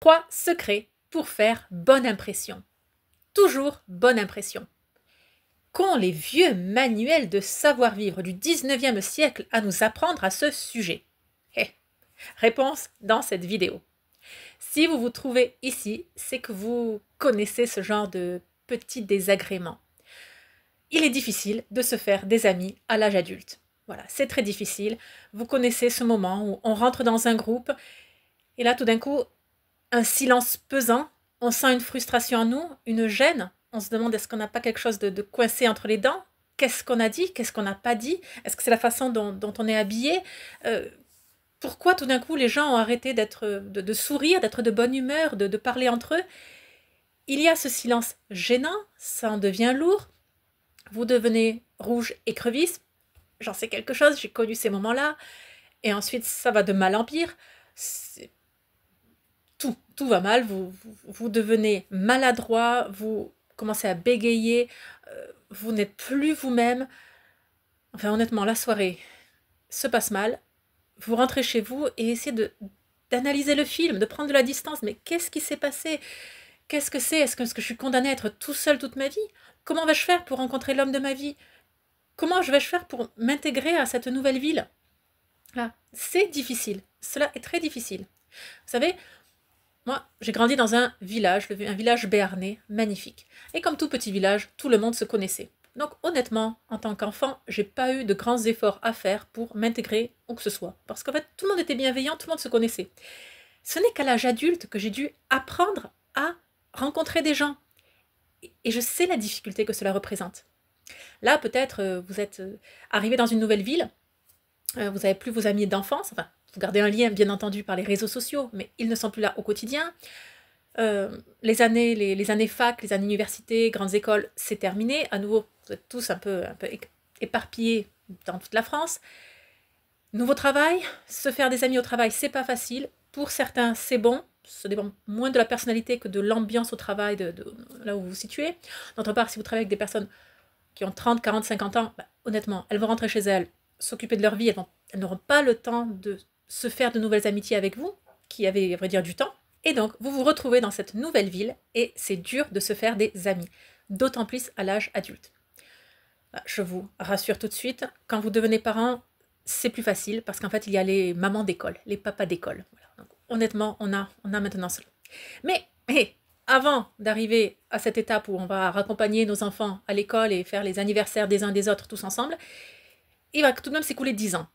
3 secrets pour faire bonne impression. Toujours bonne impression. Qu'ont les vieux manuels de savoir-vivre du 19e siècle à nous apprendre à ce sujet? Réponse dans cette vidéo. Si vous vous trouvez ici, c'est que vous connaissez ce genre de petits désagréments. Il est difficile de se faire des amis à l'âge adulte. Voilà, c'est très difficile. Vous connaissez ce moment où on rentre dans un groupe et là, tout d'un coup, un silence pesant, on sent une frustration en nous, une gêne. On se demande est-ce qu'on n'a pas quelque chose de coincé entre les dents? Qu'est-ce qu'on a dit? Qu'est-ce qu'on n'a pas dit? Est-ce que c'est la façon dont on est habillé? Pourquoi tout d'un coup les gens ont arrêté de sourire, d'être de bonne humeur, de parler entre eux? Il y a ce silence gênant, ça en devient lourd. Vous devenez rouge écrevisse. J'en sais quelque chose, j'ai connu ces moments-là. Et ensuite, ça va de mal en pire. Tout va mal, vous devenez maladroit, vous commencez à bégayer, vous n'êtes plus vous-même. Enfin, honnêtement, la soirée se passe mal. Vous rentrez chez vous et essayez d'analyser le film, de prendre de la distance. Mais qu'est-ce qui s'est passé? Qu'est-ce que c'est? Est-ce que je suis condamnée à être tout seul toute ma vie? Comment vais-je faire pour rencontrer l'homme de ma vie? Comment vais-je faire pour m'intégrer à cette nouvelle ville? Là, c'est difficile. Cela est très difficile. Vous savez, moi, j'ai grandi dans un village béarnais, magnifique. Et comme tout petit village, tout le monde se connaissait. Donc honnêtement, en tant qu'enfant, j'ai pas eu de grands efforts à faire pour m'intégrer où que ce soit. Parce qu'en fait, tout le monde était bienveillant, tout le monde se connaissait. Ce n'est qu'à l'âge adulte que j'ai dû apprendre à rencontrer des gens. Et je sais la difficulté que cela représente. Là, peut-être, vous êtes arrivé dans une nouvelle ville, vous n'avez plus vos amis d'enfance, enfin, vous gardez un lien bien entendu par les réseaux sociaux, mais ils ne sont plus là au quotidien. Les années fac, les années université, grandes écoles, c'est terminé. À nouveau, vous êtes tous un peu éparpillés dans toute la France. Nouveau travail, se faire des amis au travail, c'est pas facile. Pour certains, c'est bon. Ça dépend moins de la personnalité que de l'ambiance au travail, de là où vous vous situez. D'autre part, si vous travaillez avec des personnes qui ont 30, 40, 50 ans, honnêtement, elles vont rentrer chez elles, s'occuper de leur vie, elles n'auront pas le temps de se faire de nouvelles amitiés avec vous, qui avez, à vrai dire, du temps. Et donc, vous vous retrouvez dans cette nouvelle ville et c'est dur de se faire des amis, d'autant plus à l'âge adulte. Je vous rassure tout de suite, quand vous devenez parent, c'est plus facile parce qu'en fait, il y a les mamans d'école, les papas d'école. Voilà. Donc, honnêtement, on a maintenant cela. Mais, avant d'arriver à cette étape où on va raccompagner nos enfants à l'école et faire les anniversaires des uns des autres tous ensemble, il va tout de même s'écouler 10 ans.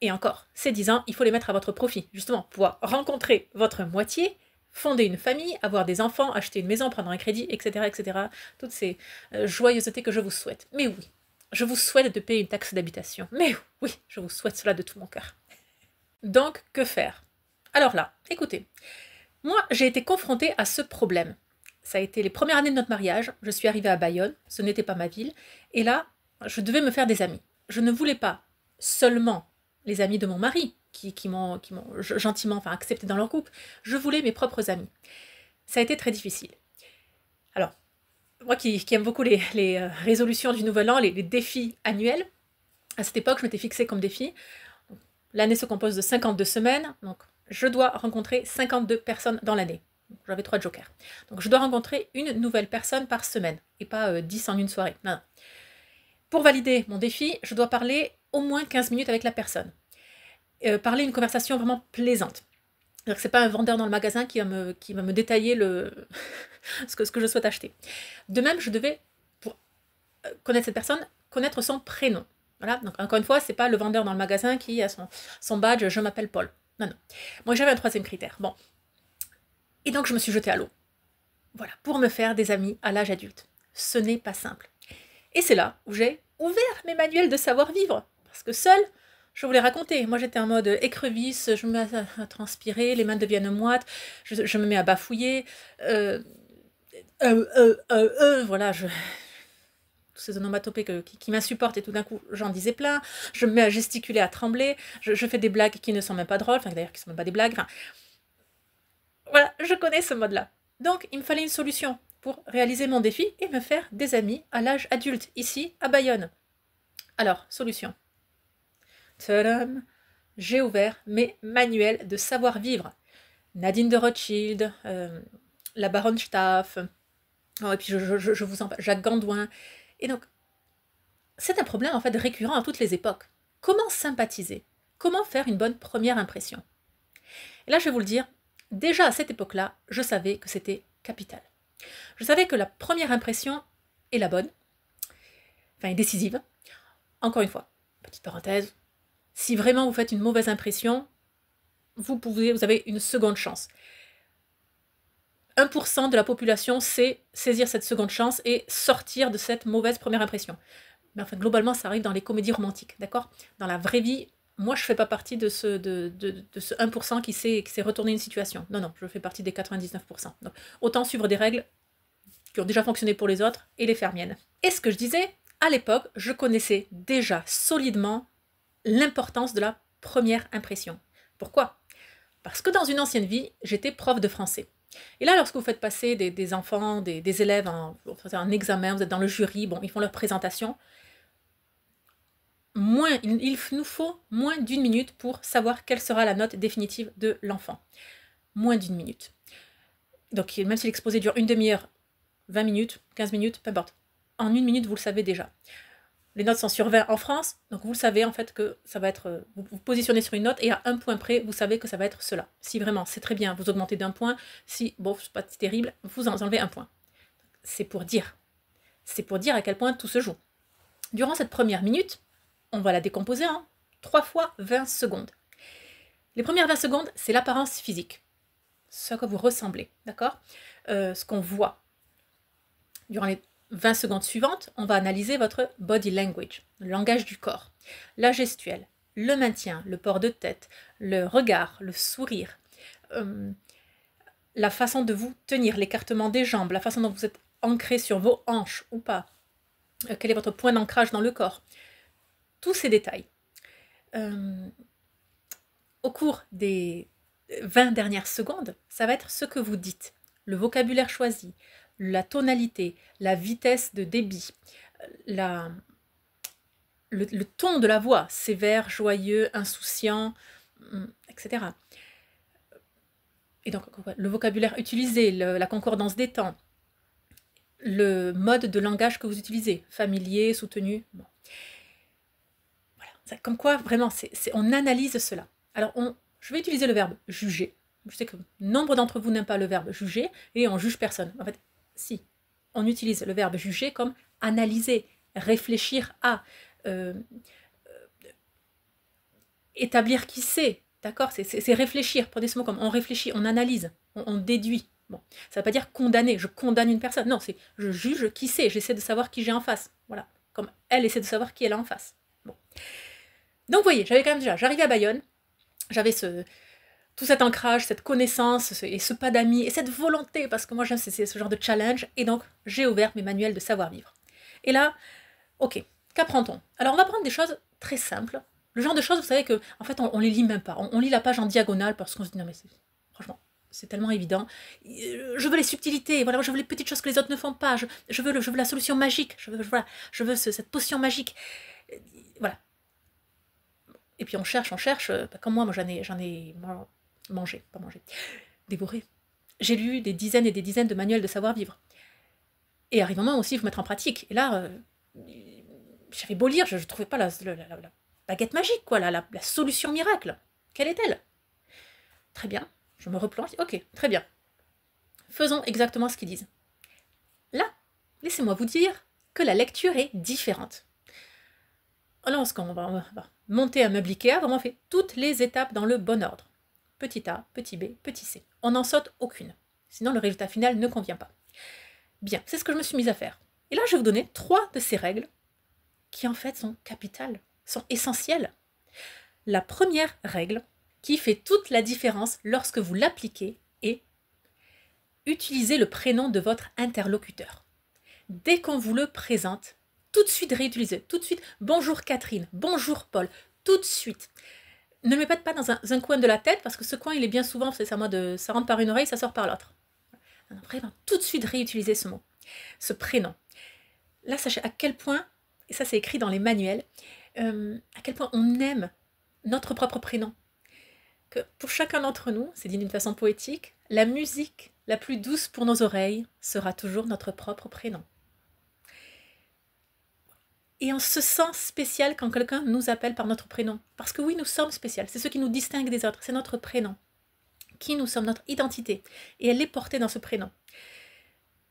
Et encore, ces 10 ans, il faut les mettre à votre profit, justement, pouvoir rencontrer votre moitié, fonder une famille, avoir des enfants, acheter une maison, prendre un crédit, etc., etc. Toutes ces joyeusetés que je vous souhaite. Mais oui, je vous souhaite de payer une taxe d'habitation. Mais oui, je vous souhaite cela de tout mon cœur. Donc, que faire? Alors là, écoutez, moi, j'ai été confrontée à ce problème. Ça a été les premières années de notre mariage, je suis arrivée à Bayonne, ce n'était pas ma ville, et là, je devais me faire des amis. Je ne voulais pas seulement les amis de mon mari, qui m'ont gentiment accepté dans leur groupe. Je voulais mes propres amis. Ça a été très difficile. Alors, moi qui aime beaucoup les résolutions du nouvel an, les défis annuels, à cette époque, je m'étais fixée comme défi. L'année se compose de 52 semaines, donc je dois rencontrer 52 personnes dans l'année. J'avais 3 jokers. Donc je dois rencontrer une nouvelle personne par semaine, et pas 10 en une soirée. Non. Pour valider mon défi, je dois parler au moins 15 minutes avec la personne. Parler une conversation vraiment plaisante. Ce n'est pas un vendeur dans le magasin qui va me détailler ce que je souhaite acheter. De même, je devais, pour connaître cette personne, connaître son prénom. Voilà. Donc encore une fois, ce n'est pas le vendeur dans le magasin qui a son badge « je m'appelle Paul ». Non. Moi, j'avais un troisième critère. Bon. Et donc, je me suis jetée à l'eau. Voilà, pour me faire des amis à l'âge adulte. Ce n'est pas simple. Et c'est là où j'ai ouvert mes manuels de savoir-vivre. Parce que seule, je voulais raconter. Moi, j'étais en mode écrevisse, je me mets à transpirer, les mains deviennent moites, je me mets à bafouiller. Voilà, tous ces onomatopées qui m'insupportent et tout d'un coup, j'en disais plein. Je me mets à gesticuler, à trembler. Je fais des blagues qui ne sont même pas drôles, d'ailleurs, qui ne sont même pas des blagues. Voilà, je connais ce mode-là. Donc, il me fallait une solution pour réaliser mon défi et me faire des amis à l'âge adulte, ici, à Bayonne. Alors, solution. Tadam, j'ai ouvert mes manuels de savoir-vivre. Nadine de Rothschild, la baronne Staff, et puis je vous en parle, Jacques Gandoin. Et donc, c'est un problème en fait récurrent à toutes les époques. Comment sympathiser? Comment faire une bonne première impression? Et là, je vais vous le dire, déjà à cette époque-là, je savais que c'était capital. Je savais que la première impression est la bonne, enfin est décisive. Encore une fois, petite parenthèse, si vraiment vous faites une mauvaise impression, vous avez une seconde chance. 1% de la population sait saisir cette seconde chance et sortir de cette mauvaise première impression. Mais enfin, globalement, ça arrive dans les comédies romantiques, d'accord? Dans la vraie vie, moi, je ne fais pas partie de ce 1% qui sait retourner une situation. Non, non, je fais partie des 99%. Donc, autant suivre des règles qui ont déjà fonctionné pour les autres et les faire miennes. Et ce que je disais, à l'époque, je connaissais déjà solidement l'importance de la première impression. Pourquoi? Parce que dans une ancienne vie, j'étais prof de français. Et là, lorsque vous faites passer des enfants, des élèves en examen, vous êtes dans le jury, bon, ils font leur présentation, il nous faut moins d'une minute pour savoir quelle sera la note définitive de l'enfant. Moins d'une minute. Donc, même si l'exposé dure une demi-heure, 20 minutes, 15 minutes, peu importe. En une minute, vous le savez déjà. Les notes sont sur 20 en France, donc vous le savez en fait que ça va être, vous vous positionnez sur une note et à un point près, vous savez que ça va être cela. Si vraiment c'est très bien, vous augmentez d'un point. Si, bon, c'est pas terrible, vous en enlevez un point. C'est pour dire. C'est pour dire à quel point tout se joue. Durant cette première minute, on va la décomposer en 3 fois 20 secondes. Les premières 20 secondes, c'est l'apparence physique. Ce à quoi vous ressemblez, d'accord? Ce qu'on voit. Durant les 20 secondes suivantes, on va analyser votre body language, le langage du corps, la gestuelle, le maintien, le port de tête, le regard, le sourire, la façon de vous tenir, l'écartement des jambes, la façon dont vous êtes ancré sur vos hanches ou pas, quel est votre point d'ancrage dans le corps. Tous ces détails. Au cours des 20 dernières secondes, ça va être ce que vous dites, le vocabulaire choisi, la tonalité, la vitesse de débit, le ton de la voix, sévère, joyeux, insouciant, etc. Et donc, le vocabulaire utilisé, la concordance des temps, le mode de langage que vous utilisez, familier, soutenu. Bon. Voilà. Comme quoi, vraiment, on analyse cela. Alors, je vais utiliser le verbe juger. Je sais que nombre d'entre vous n'aiment pas le verbe juger et on juge personne. En fait, si, on utilise le verbe juger comme analyser, réfléchir à, établir qui c'est, d'accord? C'est réfléchir, prenez ce mot comme on réfléchit, on analyse, on déduit. Bon, ça ne veut pas dire condamner, je condamne une personne, non, c'est je juge qui c'est, j'essaie de savoir qui j'ai en face, voilà, comme elle essaie de savoir qui elle a en face. Bon. Donc vous voyez, j'avais quand même déjà, j'arrivais à Bayonne, j'avais tout cet ancrage, cette connaissance, et ce pas d'amis, et cette volonté, parce que moi j'aime c'est ce genre de challenge, et donc j'ai ouvert mes manuels de savoir-vivre. Et là, ok, qu'apprend-on? Alors on va prendre des choses très simples, le genre de choses, vous savez que en fait on les lit même pas, on lit la page en diagonale parce qu'on se dit non mais franchement, c'est tellement évident. Je veux les subtilités, voilà, je veux les petites choses que les autres ne font pas, je veux la solution magique, je veux cette potion magique. Voilà. Et puis on cherche, comme moi j'en ai mangé, pas mangé, dévoré. J'ai lu des dizaines et des dizaines de manuels de savoir-vivre. Et arrive un moment aussi, il faut mettre en pratique. Et là, j'avais beau lire, je ne trouvais pas la baguette magique, quoi, la solution miracle. Quelle est-elle? Très bien, je me replonge, ok, très bien. Faisons exactement ce qu'ils disent. Là, laissez-moi vous dire que la lecture est différente. Lorsqu'on va monter un meuble Ikea, vraiment on fait toutes les étapes dans le bon ordre. Petit A, petit B, petit C. On n'en saute aucune. Sinon, le résultat final ne convient pas. Bien, c'est ce que je me suis mise à faire. Et là, je vais vous donner 3 de ces règles qui, en fait, sont capitales, sont essentielles. La première règle, qui fait toute la différence lorsque vous l'appliquez, est utiliser le prénom de votre interlocuteur. Dès qu'on vous le présente, tout de suite réutilisez. Tout de suite, bonjour Catherine, bonjour Paul, tout de suite. Ne le mettez pas dans un coin de la tête, parce que ce coin, il est bien souvent, c'est ça, ça rentre par une oreille, ça sort par l'autre. Vraiment, tout de suite réutiliser ce mot, ce prénom. Là, sachez à quel point, et ça c'est écrit dans les manuels, à quel point on aime notre propre prénom. que pour chacun d'entre nous, c'est dit d'une façon poétique, la musique la plus douce pour nos oreilles sera toujours notre propre prénom. Et on se sent spécial quand quelqu'un nous appelle par notre prénom. Parce que oui, nous sommes spéciaux. C'est ce qui nous distingue des autres. C'est notre prénom. Qui nous sommes, notre identité. Et elle est portée dans ce prénom.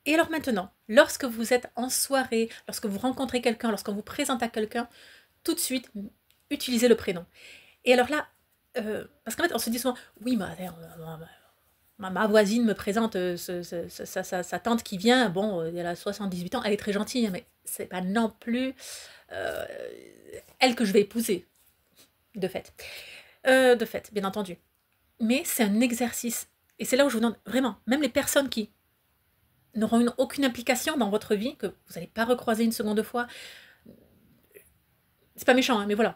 Et alors maintenant, lorsque vous êtes en soirée, lorsque vous rencontrez quelqu'un, lorsqu'on vous présente à quelqu'un, tout de suite, utilisez le prénom. Et alors là, parce qu'en fait, on se dit souvent, oui, ma voisine me présente sa tante qui vient, bon, elle a 78 ans, elle est très gentille, mais c'est pas non plus elle que je vais épouser, de fait. Bien entendu. Mais c'est un exercice. Et c'est là où je vous demande, vraiment, même les personnes qui n'auront aucune implication dans votre vie, que vous n'allez pas recroiser une seconde fois, c'est pas méchant, hein, mais voilà.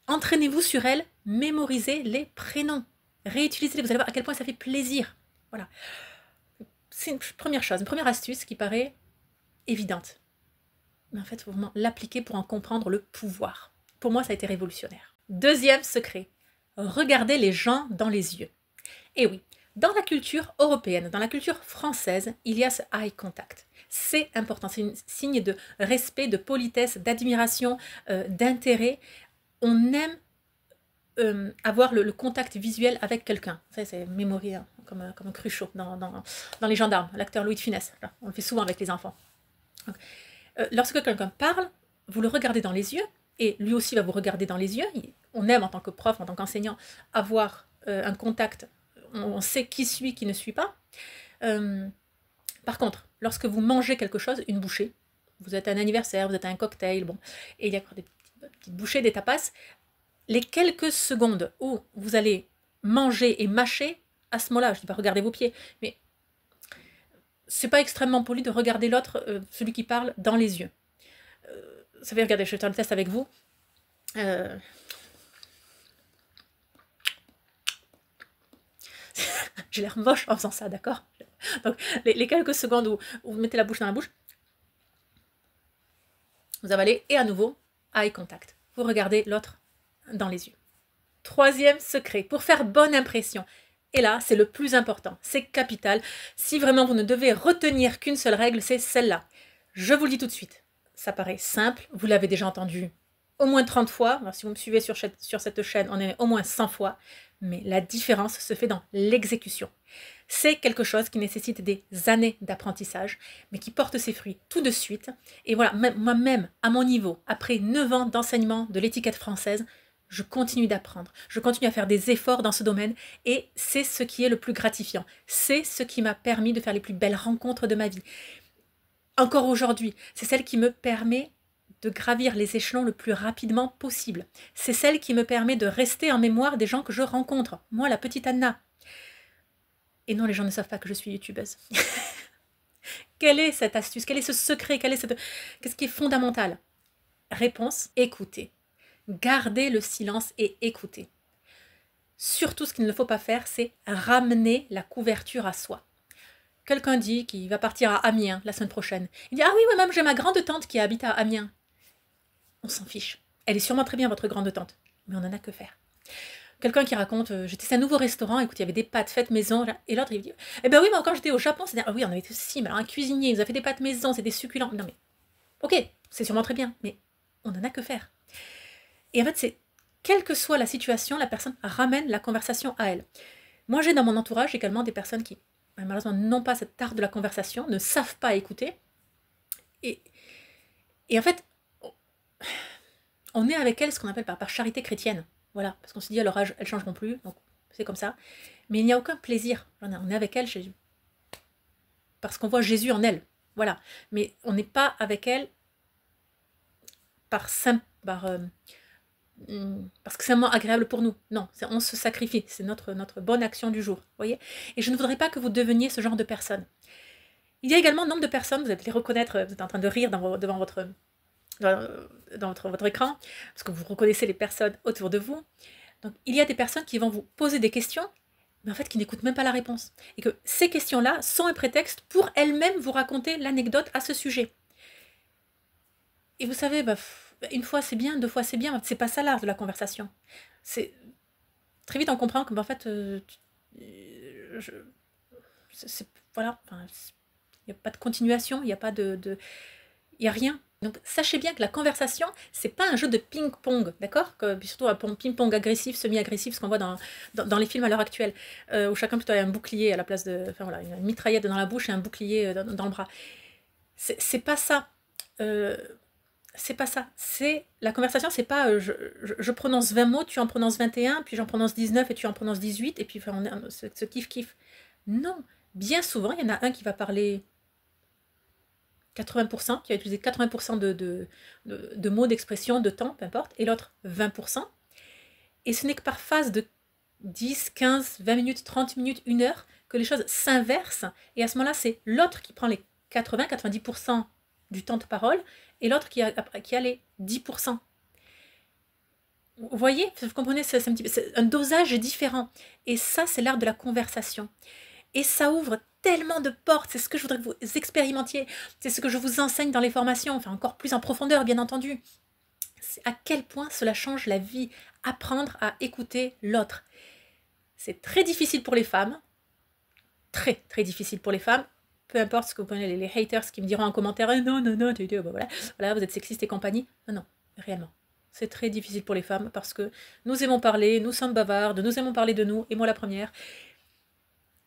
Entraînez-vous sur elles, mémorisez les prénoms. Réutilisez-les, vous allez voir à quel point ça fait plaisir. Voilà. C'est une première chose, une première astuce qui paraît évidente. Mais en fait, il faut vraiment l'appliquer pour en comprendre le pouvoir. Pour moi, ça a été révolutionnaire. Deuxième secret, regardez les gens dans les yeux. Et oui, dans la culture européenne, dans la culture française, il y a ce eye contact. C'est important, c'est un signe de respect, de politesse, d'admiration, d'intérêt. On aime avoir le contact visuel avec quelqu'un. Ça, c'est mémorie, hein, comme un Cruchot dans Les Gendarmes, l'acteur Louis de Funès. Là, on le fait souvent avec les enfants. Donc, lorsque quelqu'un parle, vous le regardez dans les yeux, et lui aussi va vous regarder dans les yeux. On aime, en tant que prof, en tant qu'enseignant, avoir un contact. On sait qui suit, qui ne suit pas. Par contre, lorsque vous mangez quelque chose, une bouchée, vous êtes à un anniversaire, vous êtes à un cocktail, bon, et il y a des petites bouchées, des tapas, les quelques secondes où vous allez manger et mâcher, à ce moment-là, je ne dis pas regardez vos pieds, mais c'est pas extrêmement poli de regarder l'autre, celui qui parle, dans les yeux. Vous savez, regardez, je vais faire le test avec vous. J'ai l'air moche en faisant ça, d'accord? Donc, les quelques secondes où vous mettez la bouche dans la bouche, vous avalez, et à nouveau, eye contact. Vous regardez l'autre dans les yeux. Troisième secret, pour faire bonne impression. Et là, c'est le plus important, c'est capital. Si vraiment vous ne devez retenir qu'une seule règle, c'est celle-là. Je vous le dis tout de suite, ça paraît simple, vous l'avez déjà entendu au moins 30 fois. Alors, si vous me suivez sur cette chaîne, on est au moins 100 fois. Mais la différence se fait dans l'exécution. C'est quelque chose qui nécessite des années d'apprentissage, mais qui porte ses fruits tout de suite. Et voilà, moi-même, à mon niveau, après 9 ans d'enseignement de l'étiquette française, je continue d'apprendre, je continue à faire des efforts dans ce domaine, et c'est ce qui est le plus gratifiant. C'est ce qui m'a permis de faire les plus belles rencontres de ma vie. Encore aujourd'hui, c'est celle qui me permet de gravir les échelons le plus rapidement possible. C'est celle qui me permet de rester en mémoire des gens que je rencontre. Moi, la petite Anna. Et non, les gens ne savent pas que je suis youtubeuse. Quelle est cette astuce? Quel est ce secret? Qu'est-ce qui est fondamental? Réponse, écoutez. Gardez le silence et écoutez. Surtout, ce qu'il ne faut pas faire, c'est ramener la couverture à soi. Quelqu'un dit qu'il va partir à Amiens la semaine prochaine. Il dit « Ah oui, moi-même, j'ai ma grande tante qui habite à Amiens. » On s'en fiche. Elle est sûrement très bien, votre grande tante. Mais on n'en a que faire. Quelqu'un qui raconte « J'ai testé un nouveau restaurant, écoute, il y avait des pâtes faites maison. » Et l'autre, il dit « Eh ben oui, moi, quand j'étais au Japon, c'était... Ah oui, on avait aussi, mais alors un cuisinier, il nous a fait des pâtes maison, c'était succulent. » Non mais, ok, c'est sûrement très bien, mais on n'en a que faire. Et en fait, c'est, quelle que soit la situation, la personne ramène la conversation à elle. Moi, j'ai dans mon entourage également des personnes qui, malheureusement, n'ont pas cet art de la conversation, ne savent pas écouter. Et en fait, on est avec elles ce qu'on appelle par charité chrétienne. Voilà, parce qu'on se dit à leur âge, elles ne changeront plus, donc c'est comme ça. Mais il n'y a aucun plaisir. On est avec elles parce qu'on voit Jésus en elles. Voilà. Mais on n'est pas avec elles parce que c'est vraiment agréable pour nous. Non, on se sacrifie. C'est notre bonne action du jour. Voyez. Et je ne voudrais pas que vous deveniez ce genre de personne. Il y a également un nombre de personnes, vous allez les reconnaître, vous êtes en train de rire devant votre écran, parce que vous reconnaissez les personnes autour de vous. Donc, il y a des personnes qui vont vous poser des questions, mais en fait qui n'écoutent même pas la réponse. Et que ces questions-là sont un prétexte pour elles-mêmes vous raconter l'anecdote à ce sujet. Et vous savez, une fois c'est bien, deux fois c'est bien, c'est pas ça l'art de la conversation. très vite on comprend que, en fait, voilà, enfin, il n'y a pas de continuation, il n'y a pas il n'y a rien. Donc sachez bien que la conversation, c'est pas un jeu de ping-pong, d'accord? Surtout un ping-pong agressif, semi-agressif, ce qu'on voit dans les films à l'heure actuelle, où chacun plutôt a un bouclier à la place de... Enfin voilà, une mitraillette dans la bouche et un bouclier dans le bras. C'est pas ça. C'est pas ça. C'est la conversation, c'est pas je prononce 20 mots, tu en prononces 21, puis j'en prononce 19 et tu en prononces 18, et puis enfin, ce kiff-kiff. Non. Bien souvent, il y en a un qui va parler 80%, qui va utiliser 80% de mots, d'expressions, de temps, peu importe, et l'autre 20%. Et ce n'est que par phase de 10, 15, 20 minutes, 30 minutes, 1 heure, que les choses s'inversent. Et à ce moment-là, c'est l'autre qui prend les 80-90% du temps de parole, et l'autre qui a les 10%. Vous voyez, vous comprenez, c'est un dosage différent. Et ça, c'est l'art de la conversation. Et ça ouvre tellement de portes, c'est ce que je voudrais que vous expérimentiez, c'est ce que je vous enseigne dans les formations, enfin encore plus en profondeur bien entendu. C'est à quel point cela change la vie, apprendre à écouter l'autre. C'est très difficile pour les femmes, très très difficile pour les femmes, peu importe ce que vous prenez, les haters qui me diront en commentaire non, voilà, vous êtes sexiste et compagnie. Non, réellement. C'est très difficile pour les femmes parce que nous aimons parler, nous sommes bavardes, nous aimons parler de nous, et moi la première.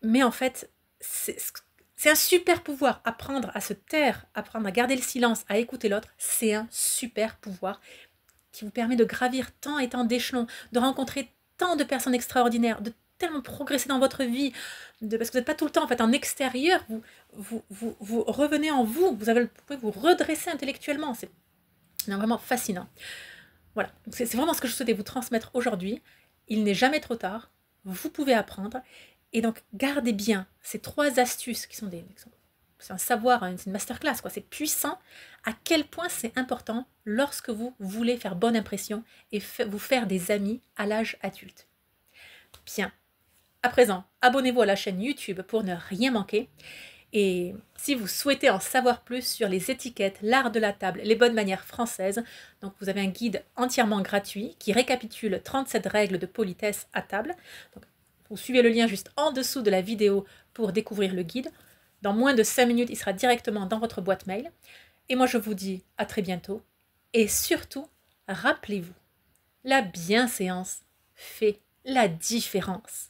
Mais en fait, c'est un super pouvoir. Apprendre à se taire, apprendre à garder le silence, à écouter l'autre, c'est un super pouvoir qui vous permet de gravir tant et tant d'échelons, de rencontrer tant de personnes extraordinaires, de tellement progresser dans votre vie, parce que vous n'êtes pas tout le temps en fait en extérieur, vous revenez en vous, vous pouvez vous redresser intellectuellement. C'est vraiment fascinant. Voilà, c'est vraiment ce que je souhaitais vous transmettre aujourd'hui. Il n'est jamais trop tard, vous pouvez apprendre. Et donc, gardez bien ces 3 astuces qui sont c'est un savoir, c'est une masterclass, quoi. C'est puissant à quel point c'est important lorsque vous voulez faire bonne impression et vous faire des amis à l'âge adulte. Bien. À présent, abonnez-vous à la chaîne YouTube pour ne rien manquer. Et si vous souhaitez en savoir plus sur les étiquettes, l'art de la table, les bonnes manières françaises, donc vous avez un guide entièrement gratuit qui récapitule 37 règles de politesse à table. Donc, vous suivez le lien juste en dessous de la vidéo pour découvrir le guide. Dans moins de 5 minutes, il sera directement dans votre boîte mail. Et moi, je vous dis à très bientôt. Et surtout, rappelez-vous, la bienséance fait la différence.